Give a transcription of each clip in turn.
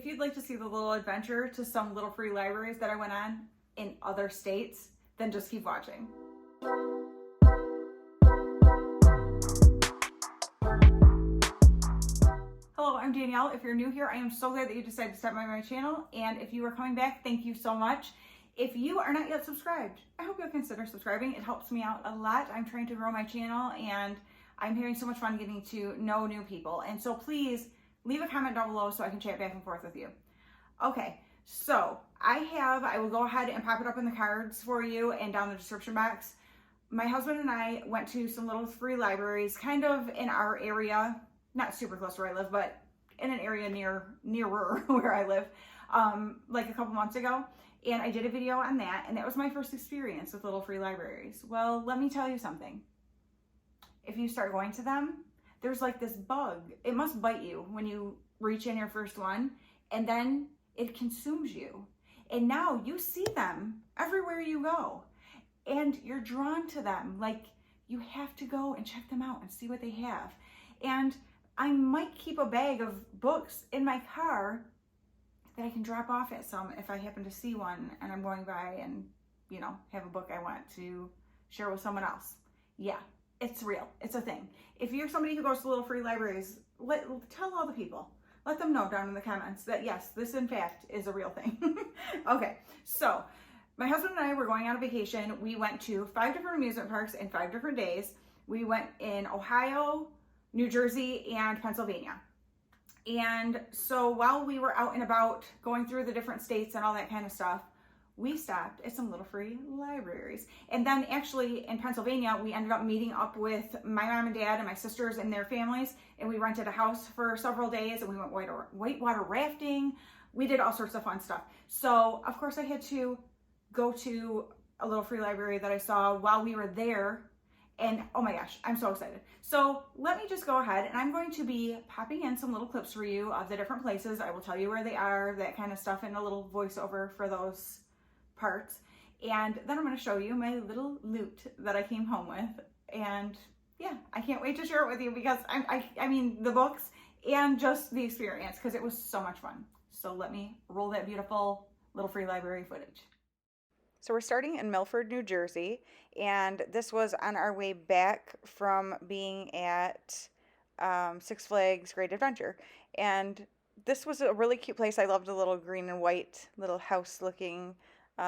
you'd like to see the little adventure to some little free libraries that I went on in other states, then just keep watching. Hello, I'm Danielle. If you're new here, I am so glad that you decided to stop by my channel. And if you are coming back, thank you so much. If you are not yet subscribed, I hope you'll consider subscribing. It helps me out a lot. I'm trying to grow my channel and I'm having so much fun getting to know new people. And so please leave a comment down below so I can chat back and forth with you. Okay, so I will go ahead and pop it up in the cards for you and down the description box. My husband and I went to some little free libraries kind of in our area, not super close to where I live, but in an area nearer where I live, like a couple months ago. And I did a video on that, and that was my first experience with little free libraries. Well, let me tell you something. If you start going to them, there's like this bug. It must bite you when you reach in your first one, and then it consumes you. And now you see them everywhere you go, and you're drawn to them. Like, you have to go and check them out and see what they have. And I might keep a bag of books in my car that I can drop off at some if I happen to see one and I'm going by and, you know, have a book I want to share with someone else. Yeah, it's real. It's a thing. If you're somebody who goes to little free libraries, tell all the people. Let them know down in the comments that yes, this in fact is a real thing. Okay, so my husband and I were going on a vacation. We went to 5 different amusement parks in 5 different days. We went in Ohio, New Jersey, and Pennsylvania. And so while we were out and about going through the different states and all that kind of stuff, we stopped at some little free libraries. And then actually in Pennsylvania, we ended up meeting up with my mom and dad and my sisters and their families, and we rented a house for several days, and we went whitewater rafting. We did all sorts of fun stuff. So of course I had to go to a little free library that I saw while we were there. And oh my gosh, I'm so excited. So let me just go ahead, and I'm going to be popping in some little clips for you of the different places. I will tell you where they are, that kind of stuff, and a little voiceover for those parts. And then I'm going to show you my little loot that I came home with. And yeah, I can't wait to share it with you because I mean the books and just the experience, because it was so much fun. So let me roll that beautiful little free library footage. So we're starting in Milford, New Jersey, and this was on our way back from being at Six Flags Great Adventure. And this was a really cute place. I loved the little green and white little house looking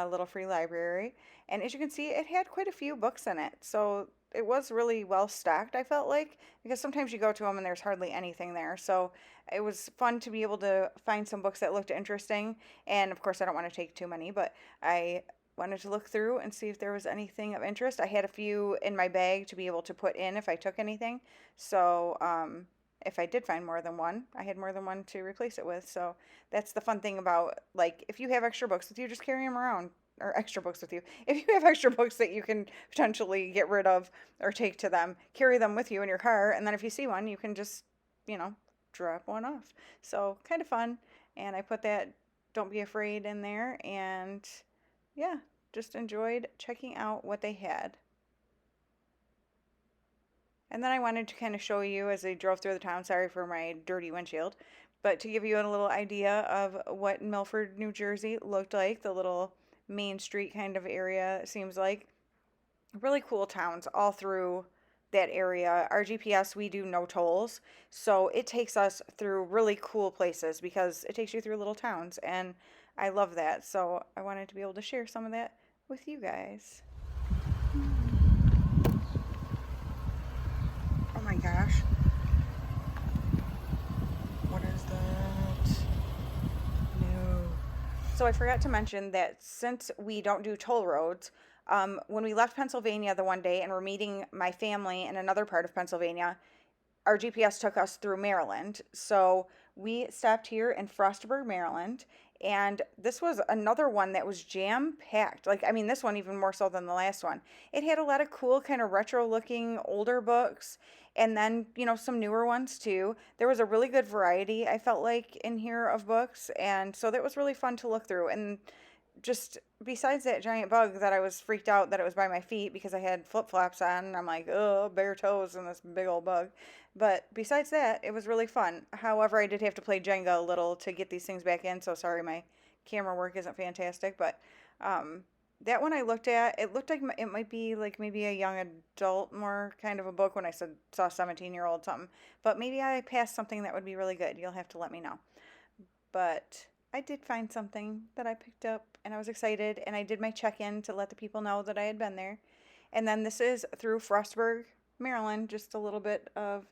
little free library. And as you can see, it had quite a few books in it. So it was really well stocked, I felt like, because sometimes you go to them and there's hardly anything there. So it was fun to be able to find some books that looked interesting. And of course, I don't want to take too many, but I wanted to look through and see if there was anything of interest. I had a few in my bag to be able to put in if I took anything. So if I did find more than one, I had more than one to replace it with. So that's the fun thing about, like, if you have extra books with you, just carry them around. Or extra books with you. If you have extra books that you can potentially get rid of or take to them, carry them with you in your car. And then if you see one, you can just, you know, drop one off. So kind of fun. And I put that Don't Be Afraid in there. And yeah, just enjoyed checking out what they had. And then I wanted to kind of show you as I drove through the town, sorry for my dirty windshield, but to give you a little idea of what Milford, New Jersey looked like, the little Main Street kind of area, it seems like. Really cool towns all through that area. Our GPS, we do no tolls, so it takes us through really cool places because it takes you through little towns, and I love that. So I wanted to be able to share some of that with you guys. Oh my gosh. What is that? No. So I forgot to mention that since we don't do toll roads, when we left Pennsylvania the one day and we're meeting my family in another part of Pennsylvania, our GPS took us through Maryland. So we stopped here in Frostburg, Maryland, and this was another one that was jam-packed. Like, I mean, this one even more so than the last one. It had a lot of cool kind of retro-looking older books, and then, you know, some newer ones too. There was a really good variety, I felt like, in here of books, and so that was really fun to look through. And just besides that giant bug that I was freaked out that it was by my feet because I had flip-flops on, and I'm like, oh, bare toes and this big old bug. But besides that, it was really fun. However, I did have to play Jenga a little to get these things back in, so sorry my camera work isn't fantastic. But um, that one I looked at, it looked like it might be like maybe a young adult, more kind of a book when I saw 17-year-old something. But maybe I passed something that would be really good. You'll have to let me know. But I did find something that I picked up and I was excited and I did my check-in to let the people know that I had been there. And then this is through Frostburg, Maryland, just a little bit of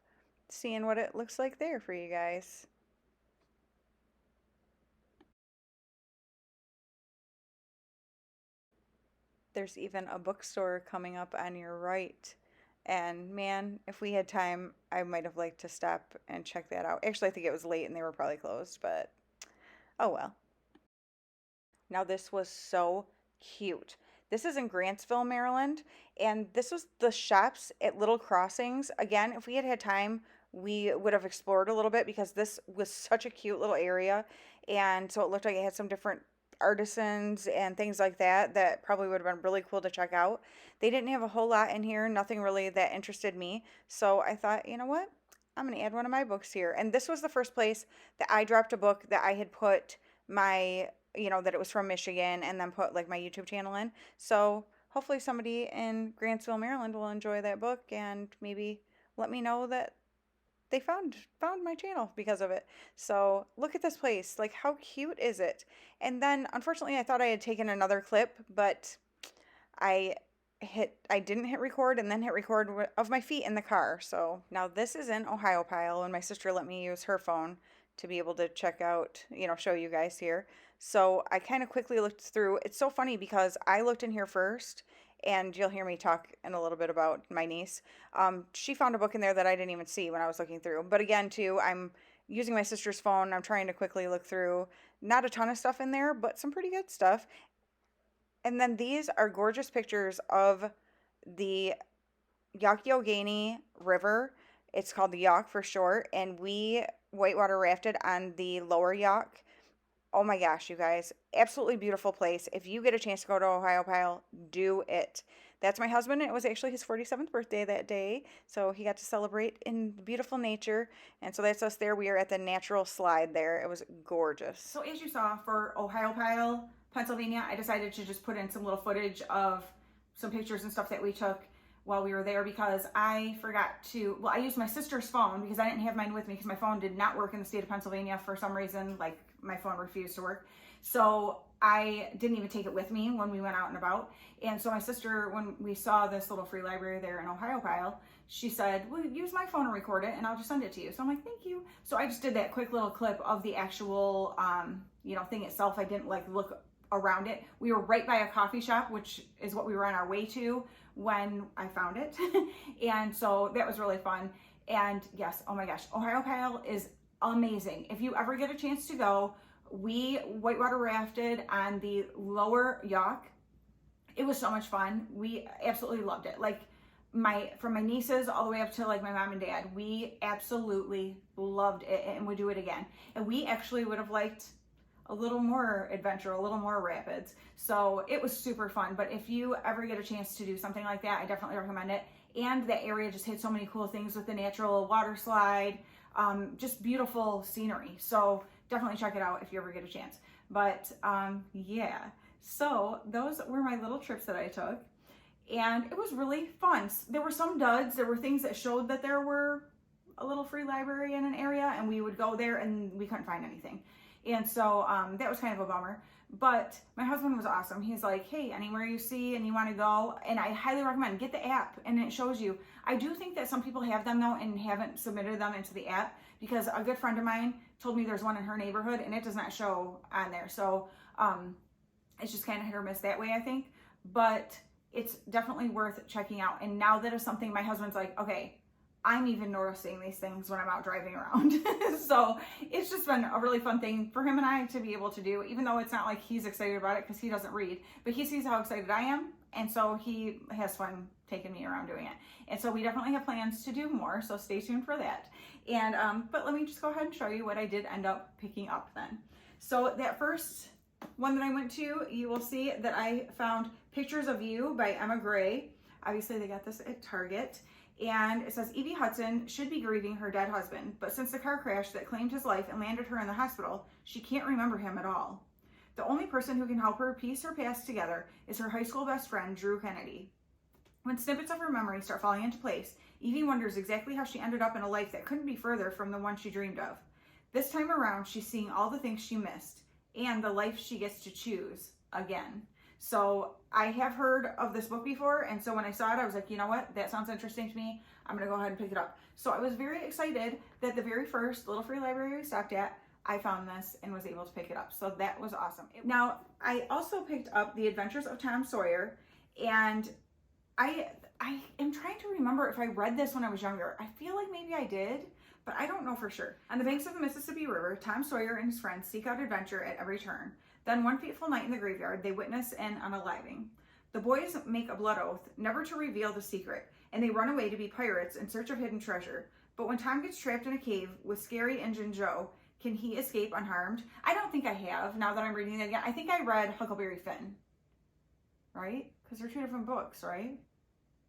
seeing what it looks like there for you guys. There's even a bookstore coming up on your right. And man, if we had time, I might have liked to stop and check that out. Actually, I think it was late and they were probably closed, but oh well. Now, this was so cute. This is in Grantsville, Maryland, and this was the shops at Little Crossings. Again, if we had had time, we would have explored a little bit because this was such a cute little area. And so it looked like it had some different artisans and things like that that probably would have been really cool to check out. They didn't have a whole lot in here, nothing really that interested me. So I thought, you know what? I'm going to add one of my books here. And this was the first place that I dropped a book that I had put my that it was from Michigan and then put like my YouTube channel in. So hopefully somebody in Grantsville, Maryland will enjoy that book and maybe let me know that they found my channel because of it. So look at this place. Like, how cute is it? And then unfortunately I thought I had taken another clip, but I didn't hit record and then hit record of my feet in the car. So now this is in Ohio Pile and my sister let me use her phone to be able to check out, show you guys here. So I kind of quickly looked through. It's so funny because I looked in here first and you'll hear me talk in a little bit about my niece. She found a book in there that I didn't even see when I was looking through. But again, too, I'm using my sister's phone. I'm trying to quickly look through. Not a ton of stuff in there, but some pretty good stuff. And then these are gorgeous pictures of the Youghiogheny River. It's called the Yauk for short. And we whitewater rafted on the lower Yauk. Oh my gosh, you guys. Absolutely beautiful place. If you get a chance to go to Ohio Pile, do it. That's my husband. It was actually his 47th birthday that day. So he got to celebrate in beautiful nature. And so that's us there. We are at the natural slide there. It was gorgeous. So as you saw for Ohio Pile, Pennsylvania, I decided to just put in some little footage of some pictures and stuff that we took while we were there because I forgot to, I used my sister's phone because I didn't have mine with me because my phone did not work in the state of Pennsylvania for some reason, like my phone refused to work. So I didn't even take it with me when we went out and about. And so my sister, when we saw this little free library there in Ohio Pile, she said, well, use my phone and record it and I'll just send it to you. So I'm like, thank you. So I just did that quick little clip of the actual, thing itself. I didn't like look around it. We were right by a coffee shop, which is what we were on our way to when I found it. And so that was really fun. And yes, oh my gosh, Ohio Pile is amazing. If you ever get a chance to go, we whitewater rafted on the lower Yauk. It was so much fun. We absolutely loved it. Like from my nieces all the way up to like my mom and dad, we absolutely loved it and would do it again. And we actually would have liked a little more adventure, a little more rapids. So it was super fun. But if you ever get a chance to do something like that, I definitely recommend it. And that area just had so many cool things with the natural water slide, just beautiful scenery. So definitely check it out if you ever get a chance. But yeah, so those were my little trips that I took. And it was really fun. There were some duds. There were things that showed that there were a little free library in an area and we would go there and we couldn't find anything. And so that was kind of a bummer, but my husband was awesome. He's like, hey, anywhere you see and you want to go, and I highly recommend, get the app and it shows you. I do think that some people have them though and haven't submitted them into the app because a good friend of mine told me there's one in her neighborhood and it does not show on there. So it's just kind of hit or miss that way, I think, but it's definitely worth checking out. And now that is something my husband's like, okay, I'm even noticing these things when I'm out driving around. So it's just been a really fun thing for him and I to be able to do, even though it's not like he's excited about it because he doesn't read, but he sees how excited I am. And so he has fun taking me around doing it. And so we definitely have plans to do more. So stay tuned for that. And, but let me just go ahead and show you what I did end up picking up then. So that first one that I went to, you will see that I found Pictures of You by Emma Gray. Obviously they got this at Target. And it says, Evie Hudson should be grieving her dead husband, but since the car crash that claimed his life and landed her in the hospital, she can't remember him at all. The only person who can help her piece her past together is her high school best friend, Drew Kennedy. When snippets of her memory start falling into place, Evie wonders exactly how she ended up in a life that couldn't be further from the one she dreamed of. This time around, she's seeing all the things she missed and the life she gets to choose again. So I have heard of this book before, and so when I saw it, I was like, you know what? That sounds interesting to me. I'm going to go ahead and pick it up. So I was very excited that the very first little free library we stopped at, I found this and was able to pick it up. So that was awesome. Now, I also picked up The Adventures of Tom Sawyer, and I am trying to remember if I read this when I was younger. I feel like maybe I did, but I don't know for sure. On the banks of the Mississippi River, Tom Sawyer and his friends seek out adventure at every turn. Then one fateful night in the graveyard, they witness an unaliving. The boys make a blood oath never to reveal the secret, and they run away to be pirates in search of hidden treasure. But when Tom gets trapped in a cave with scary Injun Joe, can he escape unharmed? I don't think I have, now that I'm reading it again. I think I read Huckleberry Finn, right? Because they're two different books, right?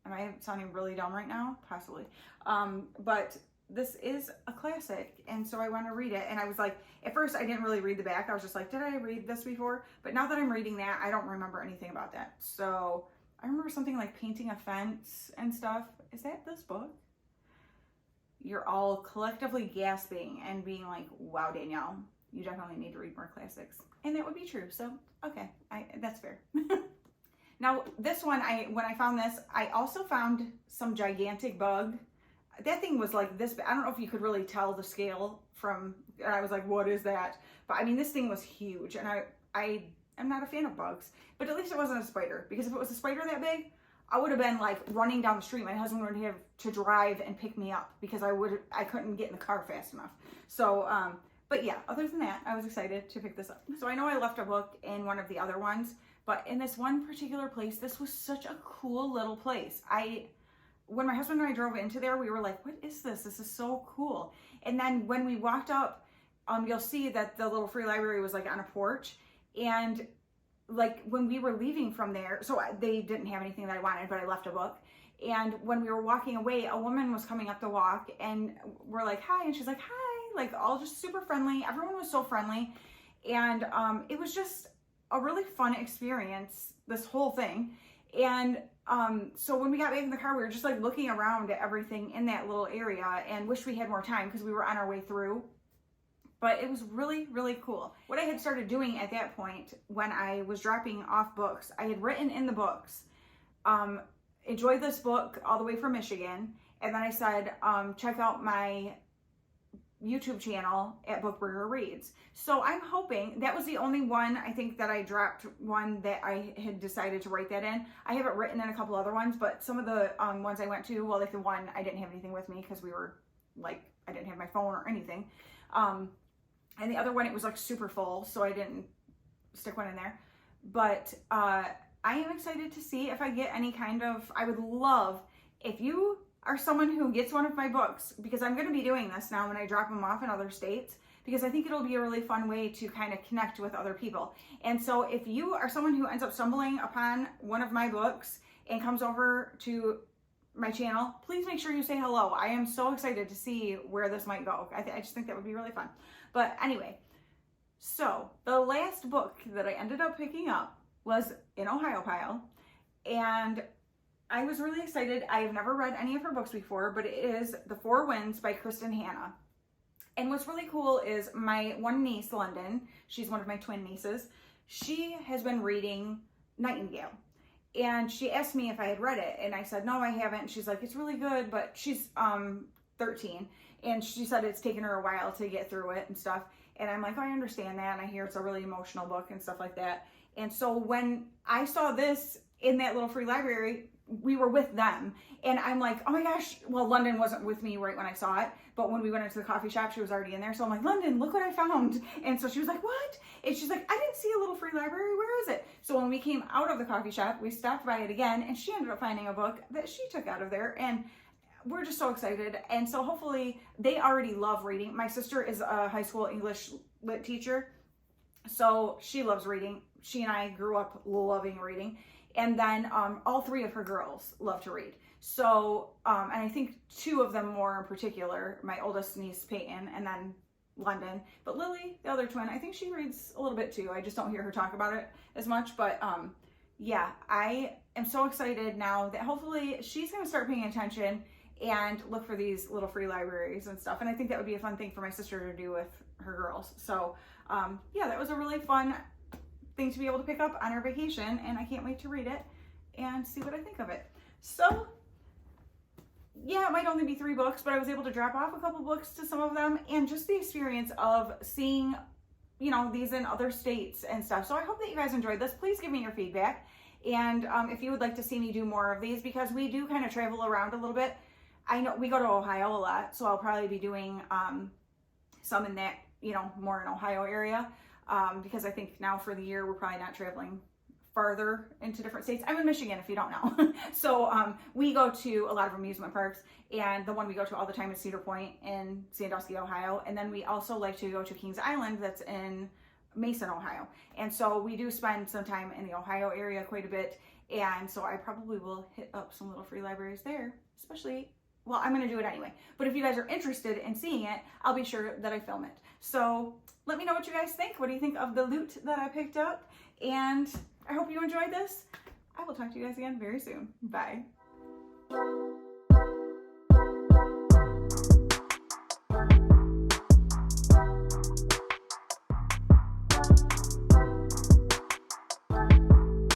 Am I sounding really dumb right now? Possibly. But this is a classic, and so I want to read it. And I was like, at first I didn't really read the back. I was just like, did I read this before? But now that I'm reading that, I don't remember anything about that. So I remember something like painting a fence and stuff. Is that this book? You're all collectively gasping and being like, wow, Danielle, you definitely need to read more classics. And that would be true. So, okay, that's fair. Now, this one, when I found this, I also found some gigantic bug. That thing was like this, I don't know if you could really tell the scale from, and I was like, what is that? But I mean, this thing was huge, and I am not a fan of bugs, but at least it wasn't a spider, because if it was a spider that big, I would have been like running down the street. My husband would have to drive and pick me up because I couldn't get in the car fast enough. So, but yeah, other than that, I was excited to pick this up. So I know I left a book in one of the other ones, but in this one particular place, this was such a cool little place. When my husband and I drove into there, we were like, what is this? This is so cool. And then when we walked up, you'll see that the little free library was like on a porch. And like when we were leaving from there, so they didn't have anything that I wanted, but I left a book. And when we were walking away, a woman was coming up the walk, and we're like, hi. And she's like, hi, like all just super friendly. Everyone was so friendly. And it was just a really fun experience, this whole thing. And so when we got back in the car, we were just like looking around at everything in that little area and wish we had more time because we were on our way through. But it was really, really cool. What I had started doing at that point when I was dropping off books, I had written in the books, enjoyed this book all the way from Michigan. And then I said, check out my YouTube channel at Bookburger Reads. So I'm hoping, that was the only one I think that I dropped, one that I had decided to write that in. I have it written in a couple other ones, but some of the ones I went to, well, like the one I didn't have anything with me because we were like, I didn't have my phone or anything. And the other one, it was like super full, so I didn't stick one in there. But I am excited to see if I get any kind of, I would love if you are someone who gets one of my books, because I'm going to be doing this now when I drop them off in other states, because I think it'll be a really fun way to kind of connect with other people. And so if you are someone who ends up stumbling upon one of my books and comes over to my channel, please make sure you say hello. I am so excited to see where this might go. I just think that would be really fun. But anyway, so the last book that I ended up picking up was in Ohio Pile, and I was really excited. I have never read any of her books before, but it is The Four Winds by Kristen Hanna. And what's really cool is my one niece, London, she's one of my twin nieces, she has been reading Nightingale. And she asked me if I had read it, and I said, no, I haven't. She's like, it's really good, but she's 13. And she said it's taken her a while to get through it and stuff. And I'm like, oh, I understand that. And I hear it's a really emotional book and stuff like that. And so when I saw this in that little free library, we were with them, and I'm like, oh my gosh, well, London wasn't with me right when I saw it, but when we went into the coffee shop, she was already in there. So I'm like, London, look what I found. And so she was like, what? And she's like, I didn't see a little free library. Where is it? So when we came out of the coffee shop, we stopped by it again, and she ended up finding a book that she took out of there, and we're just so excited. And so hopefully they already love reading. My sister is a high school English lit teacher, so she loves reading. She and I grew up loving reading. And then all three of her girls love to read. So, and I think two of them more in particular, my oldest niece, Peyton, and then London. But Lily, the other twin, I think she reads a little bit too. I just don't hear her talk about it as much. But yeah, I am so excited now that hopefully she's going to start paying attention and look for these little free libraries and stuff. And I think that would be a fun thing for my sister to do with her girls. So yeah, that was a really fun thing to be able to pick up on our vacation, and I can't wait to read it and see what I think of it. So yeah, it might only be 3 books, but I was able to drop off a couple books to some of them, and just the experience of seeing, you know, these in other states and stuff. So I hope that you guys enjoyed this. Please give me your feedback. And if you would like to see me do more of these, because we do kind of travel around a little bit. I know we go to Ohio a lot, so I'll probably be doing some in that, you know, more in Ohio area, because I think now for the year we're probably not traveling farther into different states. I'm in Michigan, if you don't know. So we go to a lot of amusement parks, and the one we go to all the time is Cedar Point in Sandusky, Ohio. And then we also like to go to Kings Island, that's in Mason, Ohio. And so we do spend some time in the Ohio area quite a bit. And so I probably will hit up some little free libraries there, especially, well, I'm going to do it anyway. But if you guys are interested in seeing it, I'll be sure that I film it. So let me know what you guys think. What do you think of the loot that I picked up? And I hope you enjoyed this. I will talk to you guys again very soon. Bye.